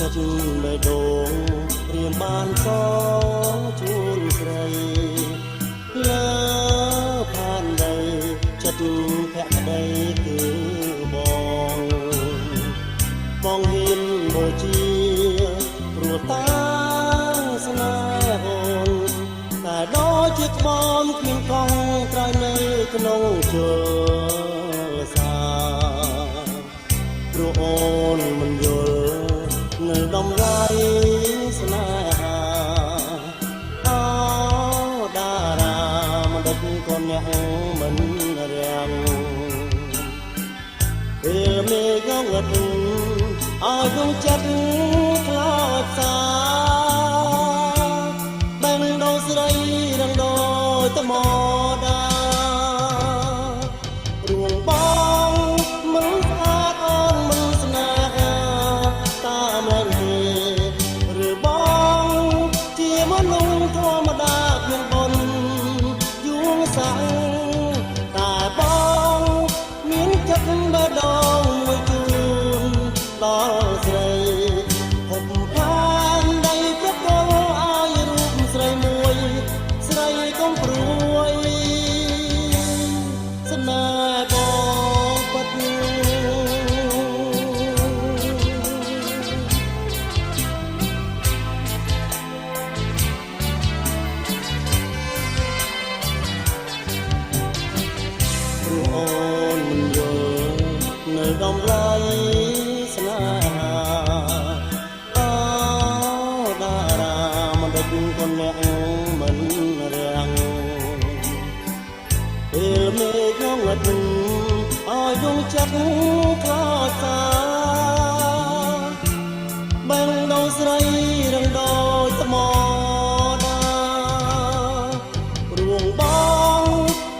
ចិត្តបេះដូងរៀមបានសជូនស្រីលើផានដីចិត្តភក្តីគឺបងហ៊ានបូជាព្រោះតាស្នេហ៍អូនតែដូចជាក្បនគ្មានកង់ក្រោយនៅក្នុងជើសាព្រោះអូនមិនយល់នៅដំរីស្នេហាអោតារាមិនដឹកកូនអ្នកមិនរាំងពេលមេឃងងឹតឲ្យដួងចិត្តខ្លោចសាបែងដោស្រីរងដូចតមដារួងបងមិនស្អាតអូនមិនស្នេហាតាមមែនទេឬបងជាមនុស្សធម្មតាគ្មានបុណ្យយួងសាំងតែបងមានចិត្តបេះដូងមួយជូនដល់ស្រីហុកផានដីប្រគល់ឲ្យរូបស្រីមួយស្រីកុំព្រួយស្នេហ៍បងពិតព្រោះអូនមិនយល់នៅដំឡៃស្នេហាអូតារាមិនដឹកកូនអ្នកមិនរាំងពេលមេឃងងឹតឲ្យដួងចិត្តខ្លោចសាបែងដោស្រីរងដូចថ្មដារួងបង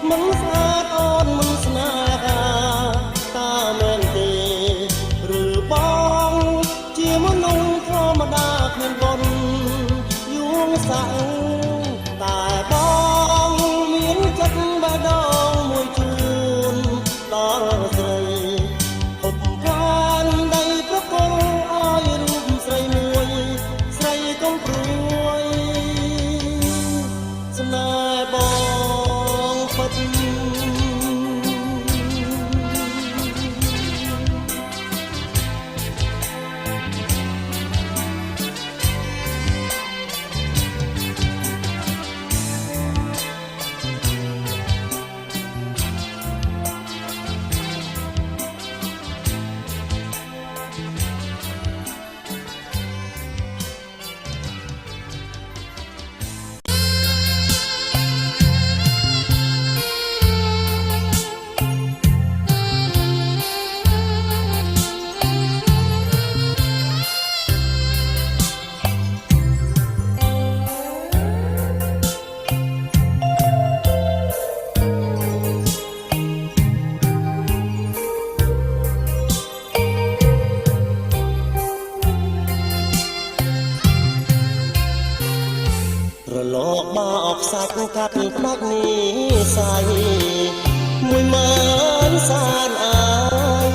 មិនស្អាតអូនមិនស្នេហាតាមែនទេឬបងជាមនុស្សធម្មតាគ្មានបុណ្យយួងសាំងតែបងមានចិត្តបេះដូងមួយជូនដល់ស្រីហុកផានដីប្រគល់ឲ្យរូបស្រីមួយស្រីកុំព្រួយស្នេហ៍បងពិតរលកបោកសាច់កាត់ផ្ដាច់នេះសាយមួយម៉ានសានអាយ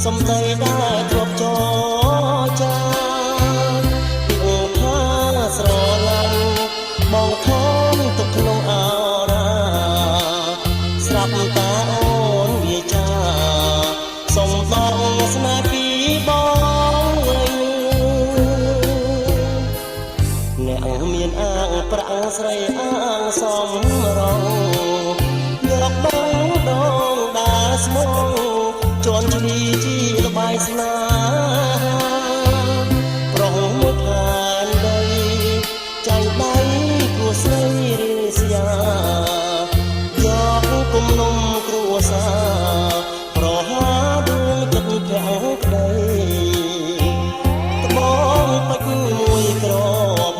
សំដីដែលធ្លាប់ចចាពីថាស្រឡាញ់បងខំទុកក្នុងអរាស្រាប់តាអូនវាចាសុំបងស្នេហ៍ពីបងអ្នកមានអាងប្រាក់ស្រីអាងសំរងយកបងដងដាស្មងជន់ឈ្លីជីល្បាយស្នេហាប្រងមួយផានដីចៃដៃគួស្រីរិសយាយកគុំនំគ្រួសារប្រហាដួងចិត្តភក្តីត្បូងពេជ្រមួយក្រប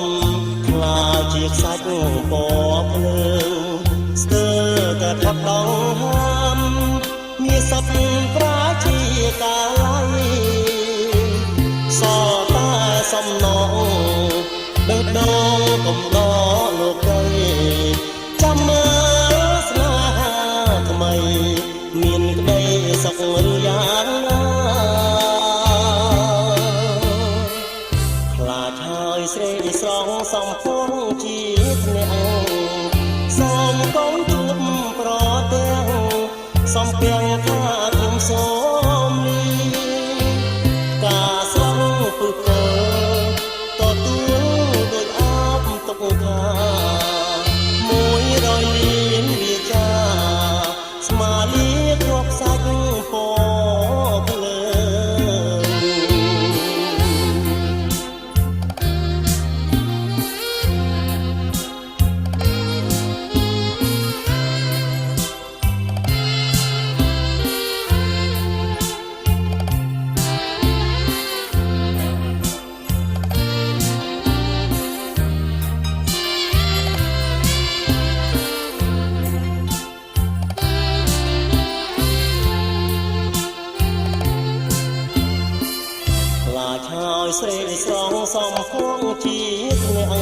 ខ្លាជាខ្សាច់ពណ៌ភ្លើងស្ទើរតែផុតដងហាមមានសពប្រាជាកាល័យសតែសំណងបេះដូងកំដរលោកីចាំមើលស្នេហាថ្មីមានក្តីសុខឬយ៉ាងណា សំពាំងថាខ្ញុំសូមលីការស្រង់ពឹកកើតទួលដោយអបទុកខា100លានវាចាស្មាលាគ្រាប់សាច់ពភ្លើហើយស្រីស្រងសំភងជាអ្នក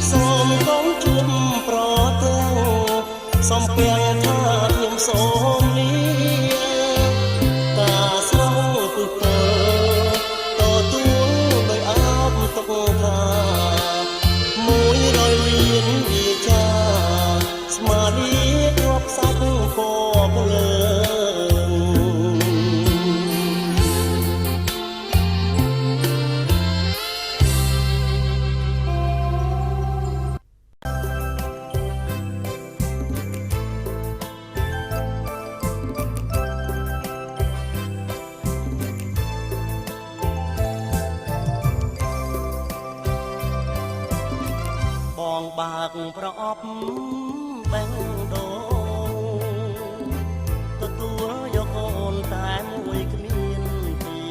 សូមកុំជឿមប្រទាំងសំពាំងថាខ្ញុំសូមលីការស្រងពឹកកើតទួលដោយអបទុកថា100លានវាចាស្មាលាគ្រាប់សាច់ពភ្លើបងបាក់ប្រអប់បេះដូងទទួលយកអូនតែមួយគ្មានទី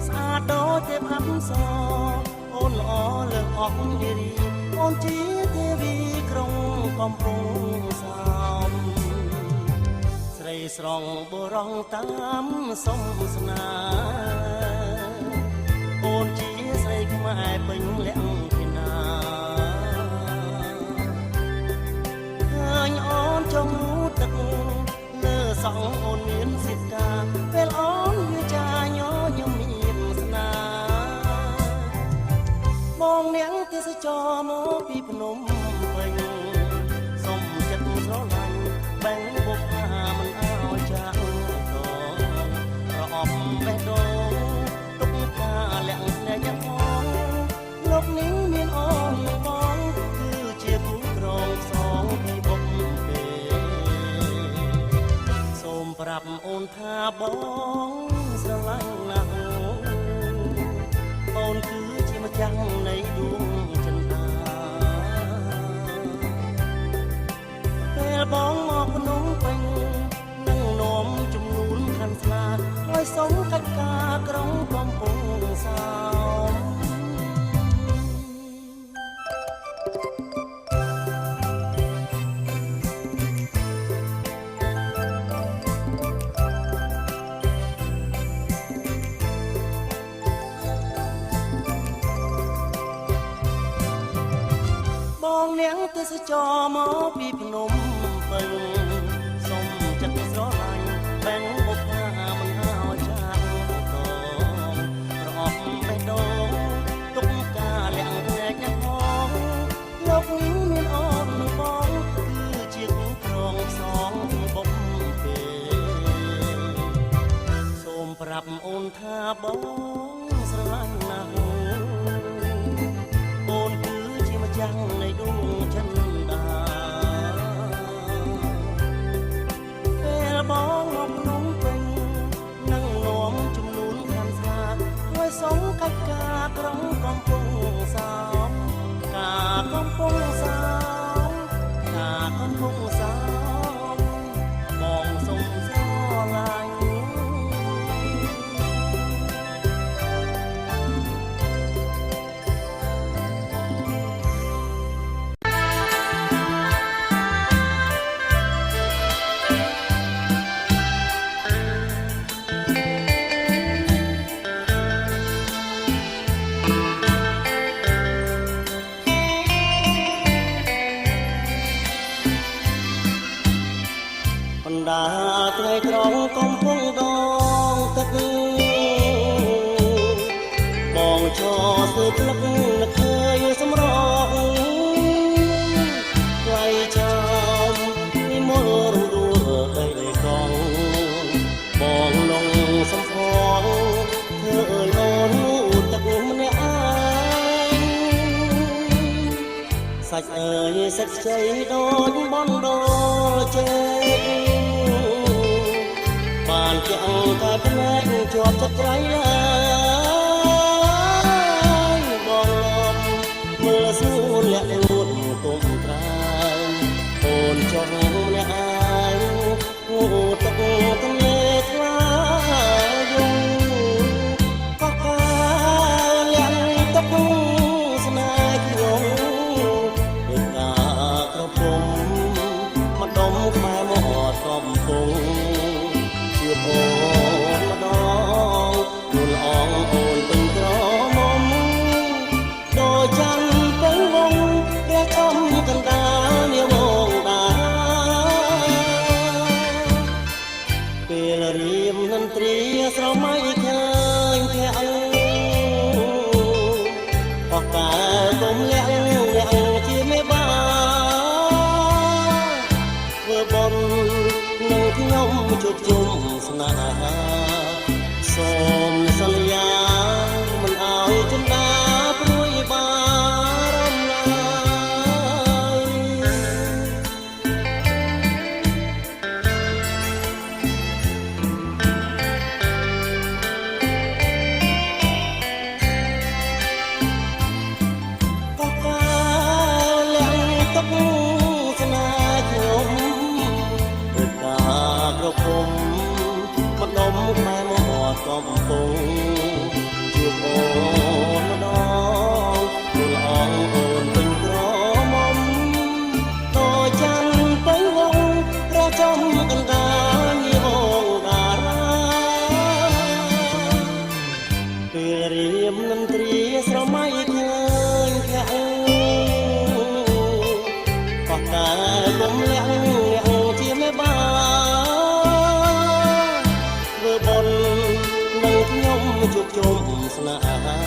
ស្អាតដូចទេពអប្សរអូនល្អលើសអស់នារីអូនជាទេវីក្រុងកំពង់សោមស្រីស្រងបរងតាមសំស្នាអូនជាស្រីខ្មែរពេញលក្ខណៈឃើញអូនចង់ទឹកលើសងអូនមានសិទ្ធិពេលអូនវាចាញញឹមមានស្នាបងនាងទេសចរមកពីភ្នំពេញសុំចិត្តស្រឡាញ់បែងបុកថាមិនអោយចាក់តប្រអប់បេះដូងទុកការលាក់ស្នេហ៍យ៉ាងផងលោកនេះមានអូនបងគឺជាគូក្រងសងពីបុកពេសូមប្រាប់អូនថាបងស្រឡាញ់ណាស់អូនគឺជាម្ចាស់នៃដួងចិន្តាពេលបងមកភ្នំពេញនឹងនាំចំនួនខាន់ស្លាឲ្យសុំកិច្ចការក្រុងកំពង់សោមបងនាងទេសចរមកពីភ្នំពេញសុំចិត្តស្រឡាញ់បែងបុកថាមិនអោយចាក់តប្រអប់បេះដូងទុកការលាក់ភ្នែកយ៉ាងផងលោកនេះមានអូនបងគឺជាគូក្រងសងបុកពេសូមប្រាប់អូនថាបងស្រឡាញ់ណាស់អូនគឺជាម្ចាស់នៃដួងចិន្តាពេលបងមកភ្នំពេញនឹងនាំចំនួនខាន់ស្លាឲ្យសុំកិច្ចការក្រុងកំពង់សោមការកំពង់សោមការកំពង់សោមបងសុំស្រឡាញ់បណ្ដាថ្ងៃត្រង់កំពុងដងទឹកបងឈរស្ទើរផ្លឹកនឹកឃើញសម្រងថ្លៃចាំ សាច់អើយសាច់ជ័យដូចបនដូជេបានចាំតែភ្នែកជាប់ចិត្តត្រៃឡើយបងលំមើលស្រួលលាក់លួតគុំត្រាយអូនចង់ម្នាក់ឯងអូទឹកទន្លេថ្លាយងក៏កាលាក់ទឹកស្នេហ៍ខ្ញុំដូចកាក្រពុំមកដុំក្បែរមាត់កំពុងជួបអូនម្ដងនួនអងអូនពេញក្រមុំដូចចាំពេញវងព្រះចំកណ្ដាលនាវងដាពេលរៀមនន្ត្រីស្រមៃឃើញភ័ក្រអកកាគុំលាក់លាក់ជាមេបាធ្វើបុណ្យនឹងខ្ញុំជួបជុំស្នេហាសូមសន្យាមិនឲ្យចិន្តាព្រួយបារម្ភឡើយក៏កាលាក់ទឹកស្នេហ៍ខ្ញុំដូចកាក្រពុំមកដុំក្បែរមាត់កំពុងជួបអូនម្ដងទូលអងអូនពេញក្រមុំដូចចាំពេញវងព្រះចំកណ្ដាលនាវងតារាពេលរៀមនន្ត្រីស្រមៃឃើញភ័ក្រក៏តែគុំលាក់លាក់ជាមេបាធ្វើបុណ្យនឹងខ្ញុំជួបជុំស្នេហា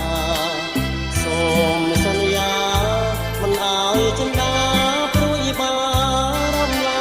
សូមសន្យាមិនឲ្យចិន្តាព្រួយបារម្ភឡើ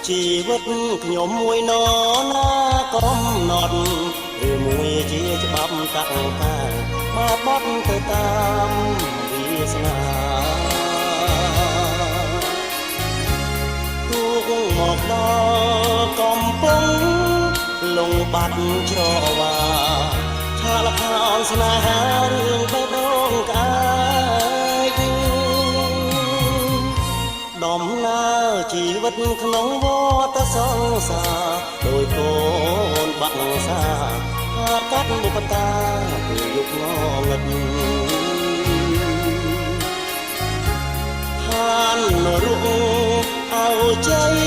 ជីវិតខ្ញុំមួយណណាកំណត់ឬមួយជាច្បាប់តាក់តាមកបត់ទៅតាមវាសនាទូកមកដល់កំពុងលងបាត់ច្រវាឆាលខោនស្នេហារឿងបេះដូងកាយដំណើរជីវិតក្នុងវដ្តសង្សារដោយកូនបាក់សាខាតកាត់បុព្វតាពីយុគងងឹតឋានរុកអោជ័យ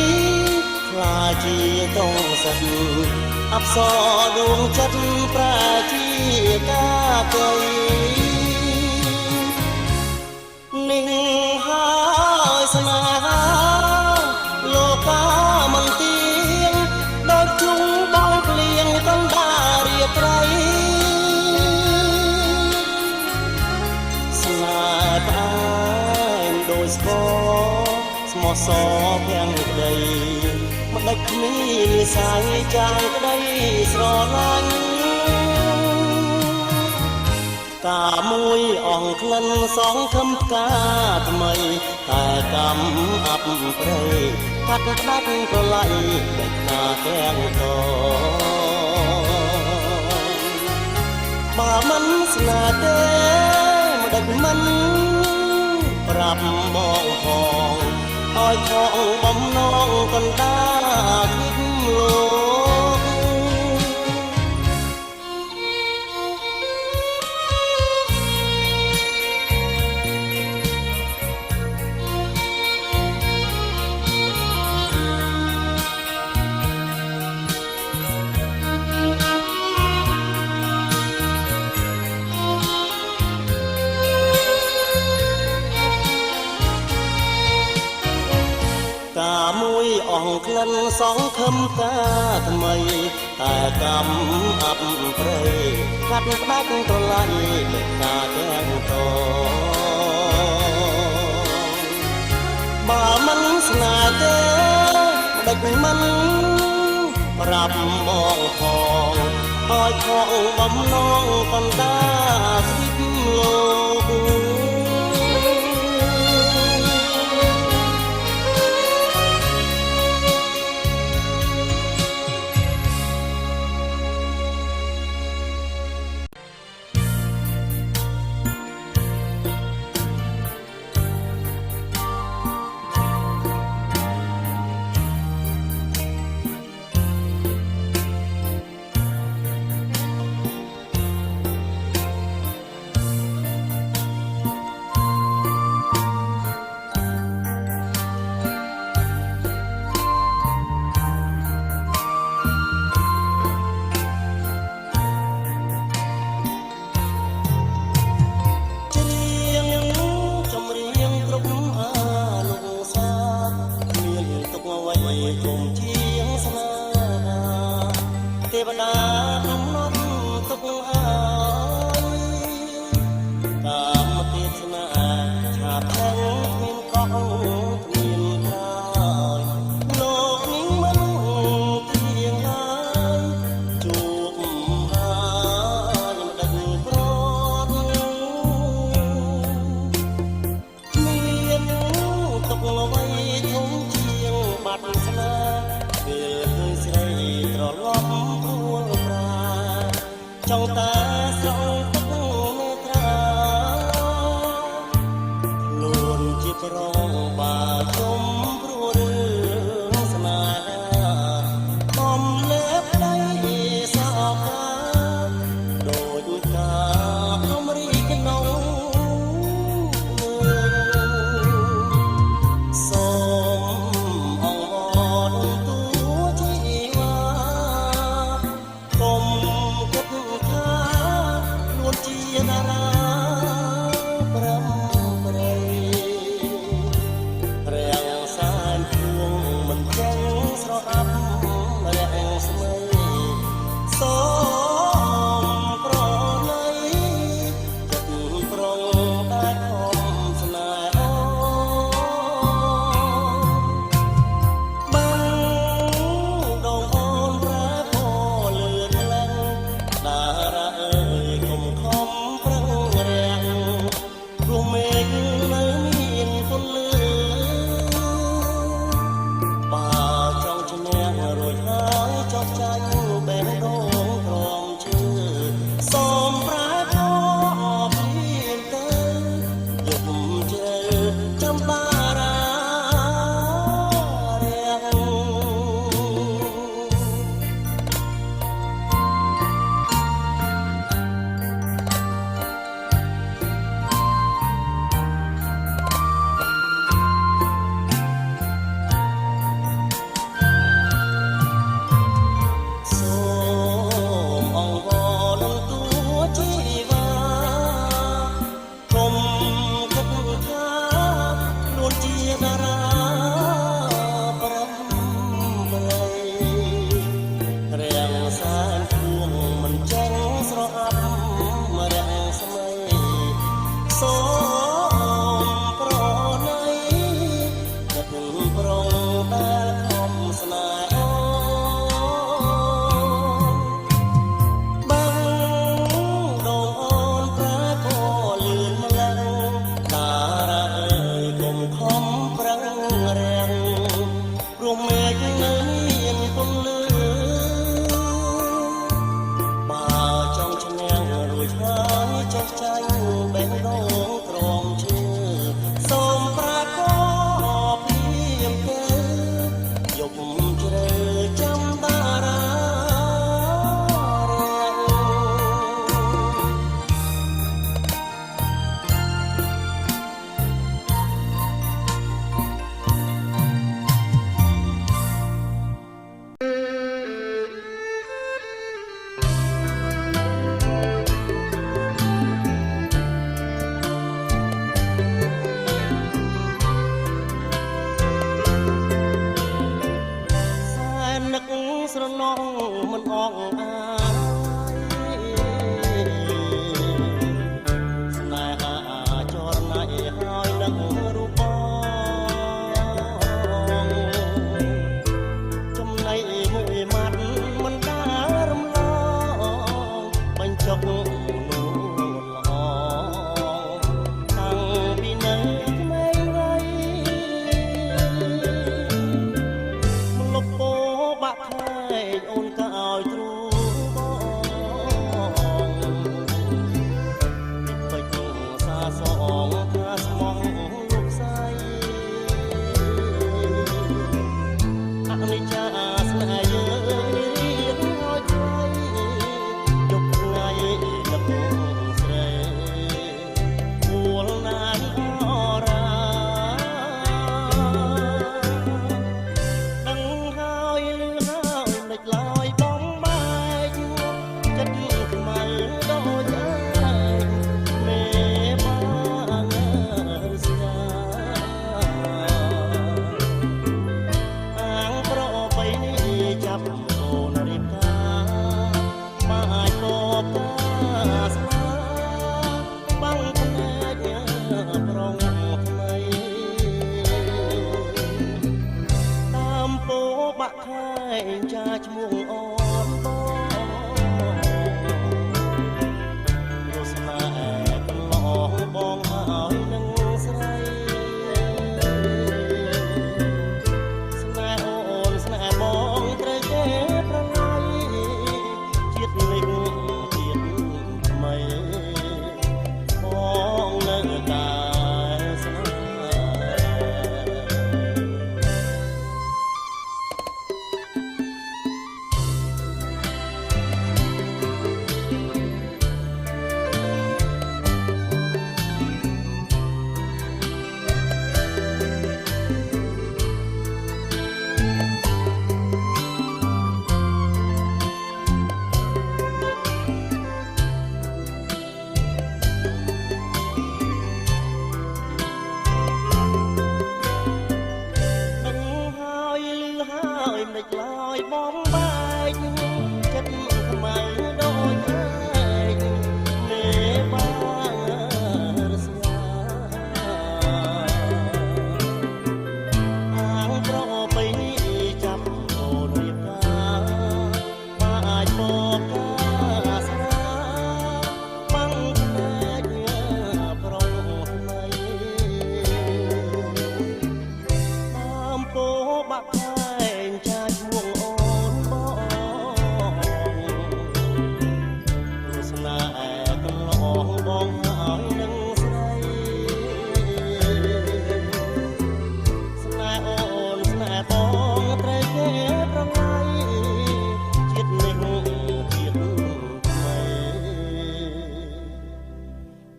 ខ្លាជាតងសិទ្ធអប្សរដួងចិត្តប្រាជាកាកៃនឹងហើយស្នេហាលោកកាមិនទៀងដូចជុំបងភ្លៀងកណ្ដាលរាត្រីស្នេហ៍ផ្អែមដូចស្គរស្មោះសរភាំងក្ដីមិនដាច់គ្មាននិស័យចាងក្ដីស្រឡាញ់កាមួយអង្ក្លិនសងខំផ្កាថ្មីតែកម្មអាប់ព្រៃកាត់ផ្ដាច់ប្រឡ័យបែកតាទាំងតបើមិនស្នេហ៍ទេមិនដាច់មិនប្រាប់បងផងឲ្យខងបំណងកណ្ដាលគិតលោក นสองคำตาทำไมแต่กำอับเปรยกัดรักตัวไล่เด็กตาแก้งตอบ่ามันสนาเด้เด็กมันปรับมองทองคอยของบำน้องปันตาสิบโล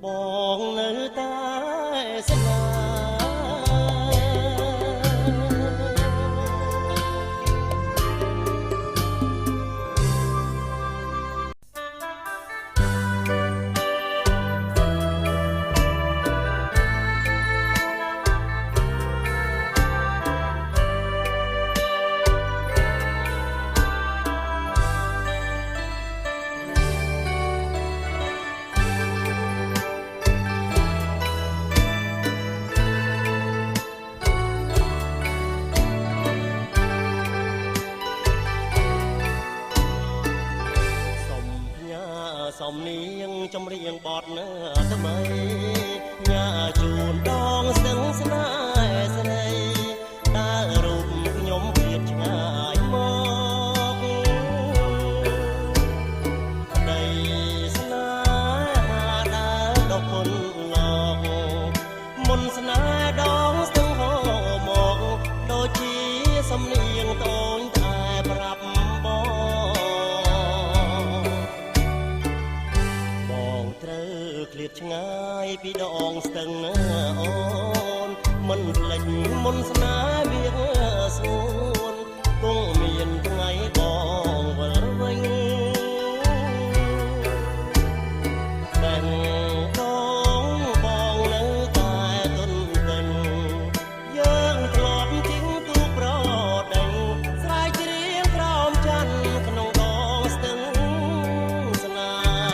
បងនៅតែស្នេហ៍សំនៀងចម្រៀងបទនៅថ្មីញ៉ាជូនដងស្ទឹងស្នេហ៍ស្រីដើររូបខ្ញុំព្រាតឆ្ងាយមកដីស្នេហាដើរដកគុណលោកមុនស្នេហ៍ដងស្ទឹងហូរមកដូចជាសំនៀងតូចតែប្រាប់ឃ្លាតឆ្ងាយពីដងស្ទឹងអូនមិនភ្លេចមុនស្នេហ៍វាស្ងួនគង់មានថ្ងៃបងវិលវិញបែងដងបងនៅតែទន់ទិញយើងធ្លាប់ជីងទូប្រដេញស្រែកច្រៀងក្រោមច័ន្ទក្នុងដងស្ទឹងស្នេហ៍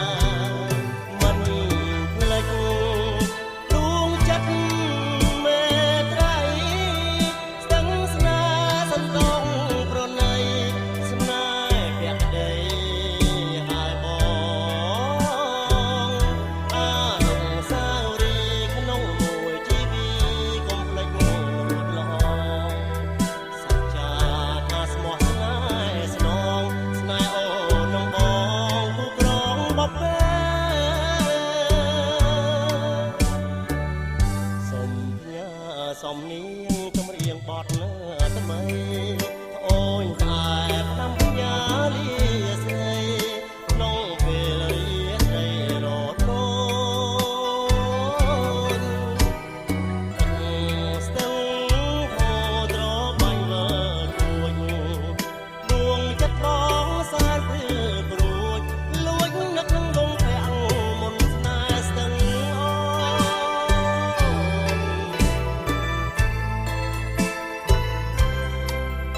សំនៀងចម្រៀងបទនៅថ្មីត្អូនតែផ្ដាំផ្ញើលាស្រីក្នុងពេលរាត្រីរត់រនស្ទឹងហូរត្របាញ់លើគួចដួងចិត្តបងសានព្រឺព្រួចលួចនឹកក្នុងវងប្រាំងមុនស្នេហ៍ស្ទឹងអូ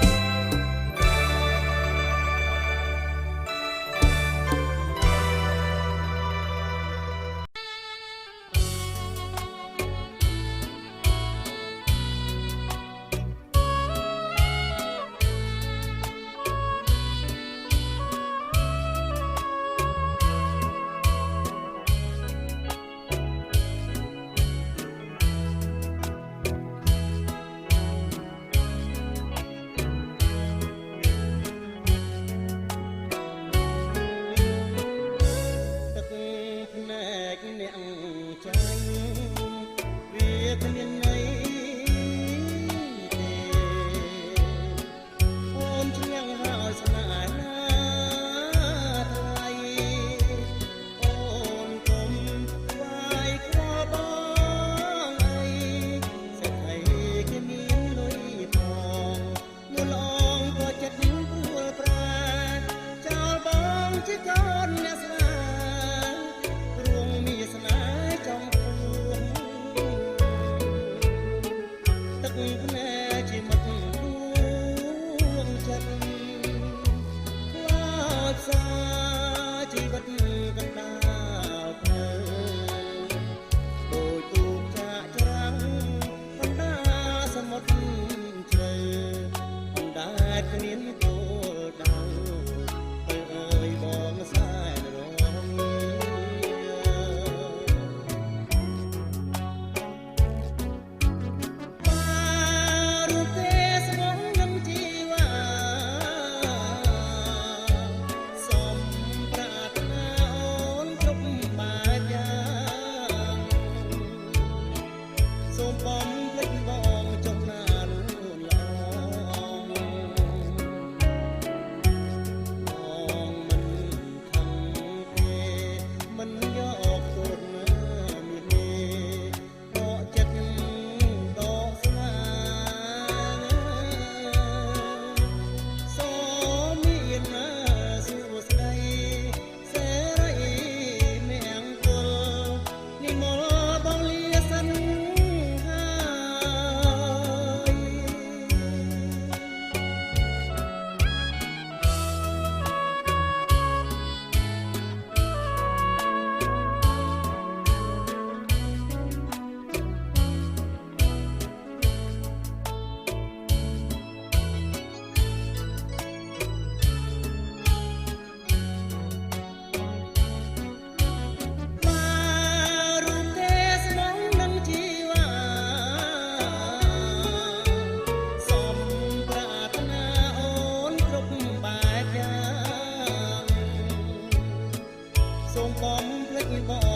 ចបង